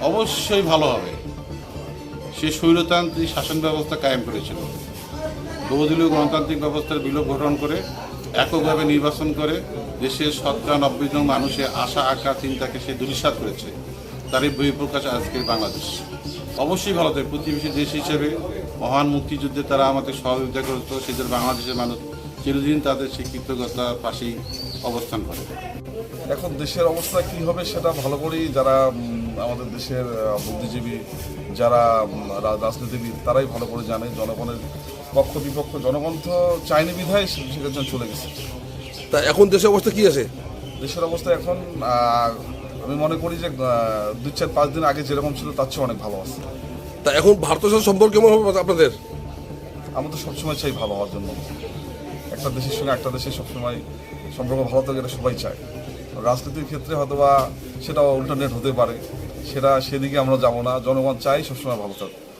অবশ্যই ভালো হবে। সে স্বৈরতান্ত্রিক শাসন ব্যবস্থা কায়েম করেছিল, বহুদলীয় গণতান্ত্রিক ব্যবস্থার বিলোপ ঘটন করে এককভাবে নির্বাচন করে দেশের 90% মানুষের আশা আকাঙ্ক্ষা চিন্তাকে সে ধূলিসাৎ করেছে। তারই বহিঃপ্রকাশ আজকের বাংলাদেশ। অবশ্যই ভালো থাকে। প্রতিবেশী দেশ হিসেবে মহান মুক্তিযুদ্ধে তারা আমাদের সহযোগিতা করত, সেদের বাংলাদেশের মানুষ চিরদিন তাদের সেই কৃতজ্ঞতার পাশেই অবস্থান করে। এখন দেশের অবস্থা কি হবে সেটা ভালো করেই যারা আমাদের দেশের বুদ্ধিজীবী, যারা রাজনীতিবিদ, তারাই ভালো করে জানে। জনগণের পক্ষ বিপক্ষ, জনগণ তো চাইনি বিধায় সেখানে চলে গেছে। তা এখন দেশের অবস্থা কি আছে? দেশের অবস্থা এখন আমি মনে করি যে 2-4-5 দিন আগে যেরকম ছিল তার চেয়ে অনেক ভালো আছে। তা এখন ভারতের সাথে সম্পর্ক কেমন হবে আপনাদের? আমরা তো সবসময় চাই ভালো হওয়ার জন্য। একটা দেশের সঙ্গে একটা দেশের সবসময় সম্পর্ক ভালো থাকে, এটা সবাই চায়। রাজনীতির ক্ষেত্রে হয়তোবা সেটা অল্টারনেট হতে পারে, সেদিকে আমরা যাব না। জনগণ চাই সবসময় ভালো থাকুক।